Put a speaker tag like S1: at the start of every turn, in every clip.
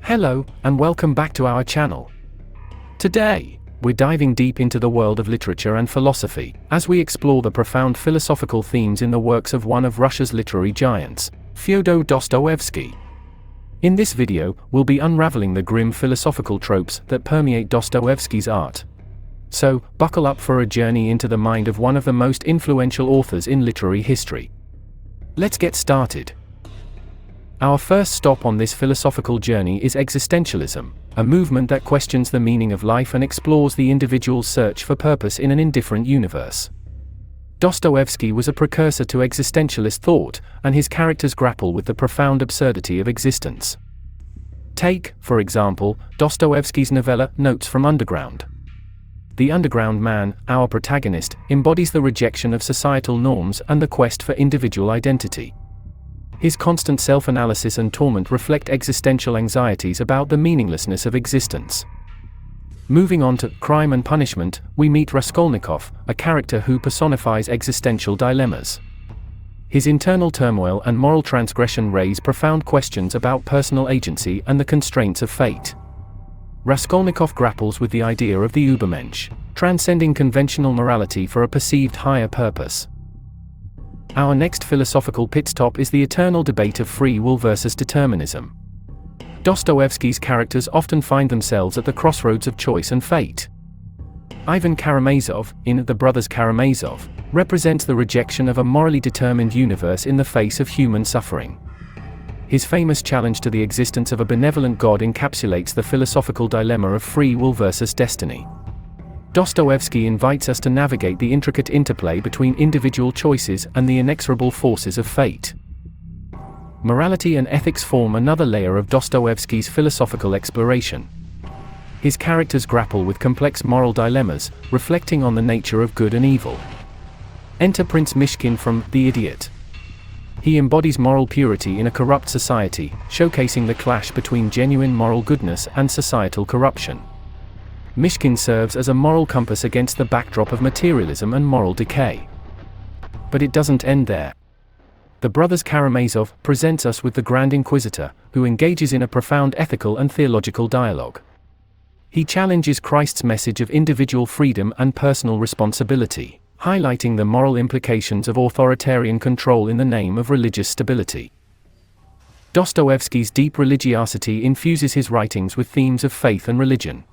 S1: Hello, and welcome back to our channel. Today, we're diving deep into the world of literature and philosophy, as we explore the profound philosophical themes in the works of one of Russia's literary giants, Fyodor Dostoevsky. In this video, we'll be unraveling the grim philosophical tropes that permeate Dostoevsky's art. So, buckle up for a journey into the mind of one of the most influential authors in literary history. Let's get started. Our first stop on this philosophical journey is existentialism, a movement that questions the meaning of life and explores the individual's search for purpose in an indifferent universe. Dostoevsky was a precursor to existentialist thought, and his characters grapple with the profound absurdity of existence. Take, for example, Dostoevsky's novella Notes from Underground. The underground man, our protagonist, embodies the rejection of societal norms and the quest for individual identity. His constant self-analysis and torment reflect existential anxieties about the meaninglessness of existence. Moving on to Crime and Punishment, we meet Raskolnikov, a character who personifies existential dilemmas. His internal turmoil and moral transgression raise profound questions about personal agency and the constraints of fate. Raskolnikov grapples with the idea of the Übermensch, transcending conventional morality for a perceived higher purpose. Our next philosophical pit stop is the eternal debate of free will versus determinism. Dostoevsky's characters often find themselves at the crossroads of choice and fate. Ivan Karamazov, in The Brothers Karamazov, represents the rejection of a morally determined universe in the face of human suffering. His famous challenge to the existence of a benevolent God encapsulates the philosophical dilemma of free will versus destiny. Dostoevsky invites us to navigate the intricate interplay between individual choices and the inexorable forces of fate. Morality and ethics form another layer of Dostoevsky's philosophical exploration. His characters grapple with complex moral dilemmas, reflecting on the nature of good and evil. Enter Prince Mishkin from The Idiot. He embodies moral purity in a corrupt society, showcasing the clash between genuine moral goodness and societal corruption. Mishkin serves as a moral compass against the backdrop of materialism and moral decay. But it doesn't end there. The Brothers Karamazov presents us with the Grand Inquisitor, who engages in a profound ethical and theological dialogue. He challenges Christ's message of individual freedom and personal responsibility, highlighting the moral implications of authoritarian control in the name of religious stability. Dostoevsky's deep religiosity infuses his writings with themes of faith and religion.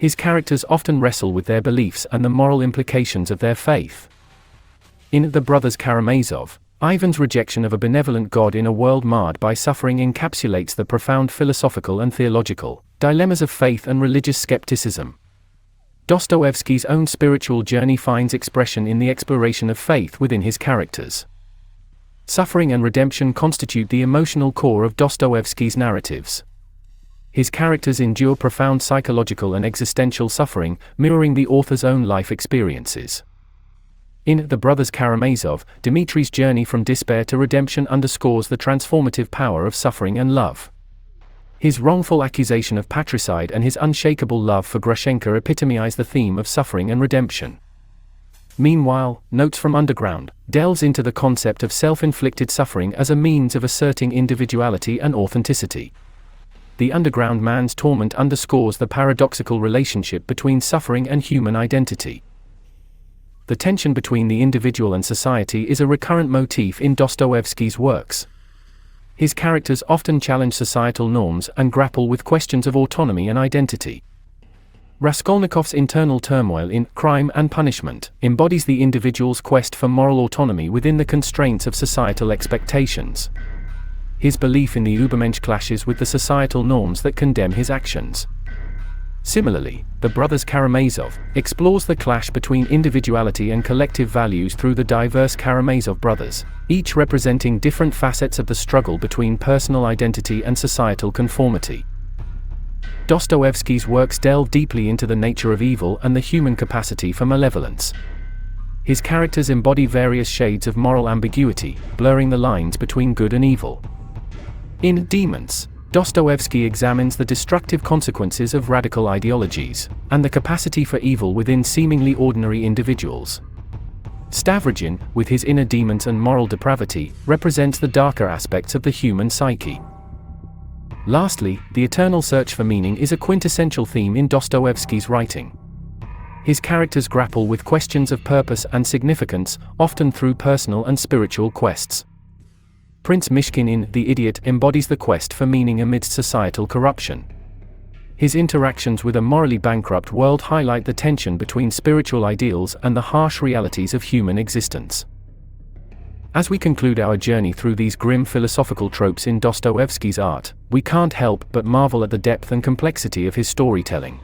S1: His characters often wrestle with their beliefs and the moral implications of their faith. In The Brothers Karamazov, Ivan's rejection of a benevolent God in a world marred by suffering encapsulates the profound philosophical and theological dilemmas of faith and religious skepticism. Dostoevsky's own spiritual journey finds expression in the exploration of faith within his characters. Suffering and redemption constitute the emotional core of Dostoevsky's narratives. His characters endure profound psychological and existential suffering, mirroring the author's own life experiences. In The Brothers Karamazov, Dmitri's journey from despair to redemption underscores the transformative power of suffering and love. His wrongful accusation of patricide and his unshakable love for Grushenka epitomize the theme of suffering and redemption. Meanwhile, Notes from Underground delves into the concept of self-inflicted suffering as a means of asserting individuality and authenticity. The underground man's torment underscores the paradoxical relationship between suffering and human identity. The tension between the individual and society is a recurrent motif in Dostoevsky's works. His characters often challenge societal norms and grapple with questions of autonomy and identity. Raskolnikov's internal turmoil in Crime and Punishment embodies the individual's quest for moral autonomy within the constraints of societal expectations. His belief in the Übermensch clashes with the societal norms that condemn his actions. Similarly, The Brothers Karamazov explores the clash between individuality and collective values through the diverse Karamazov brothers, each representing different facets of the struggle between personal identity and societal conformity. Dostoevsky's works delve deeply into the nature of evil and the human capacity for malevolence. His characters embody various shades of moral ambiguity, blurring the lines between good and evil. In Demons, Dostoevsky examines the destructive consequences of radical ideologies, and the capacity for evil within seemingly ordinary individuals. Stavrogin, with his inner demons and moral depravity, represents the darker aspects of the human psyche. Lastly, the eternal search for meaning is a quintessential theme in Dostoevsky's writing. His characters grapple with questions of purpose and significance, often through personal and spiritual quests. Prince Mishkin in The Idiot embodies the quest for meaning amidst societal corruption. His interactions with a morally bankrupt world highlight the tension between spiritual ideals and the harsh realities of human existence. As we conclude our journey through these grim philosophical tropes in Dostoevsky's art, we can't help but marvel at the depth and complexity of his storytelling.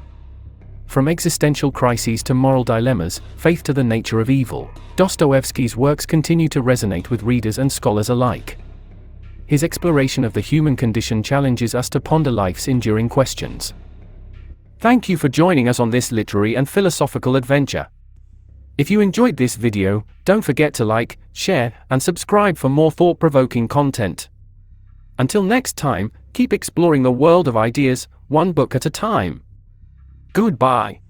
S1: From existential crises to moral dilemmas, faith to the nature of evil, Dostoevsky's works continue to resonate with readers and scholars alike. His exploration of the human condition challenges us to ponder life's enduring questions. Thank you for joining us on this literary and philosophical adventure. If you enjoyed this video, don't forget to like, share, and subscribe for more thought-provoking content. Until next time, keep exploring the world of ideas, one book at a time. Goodbye.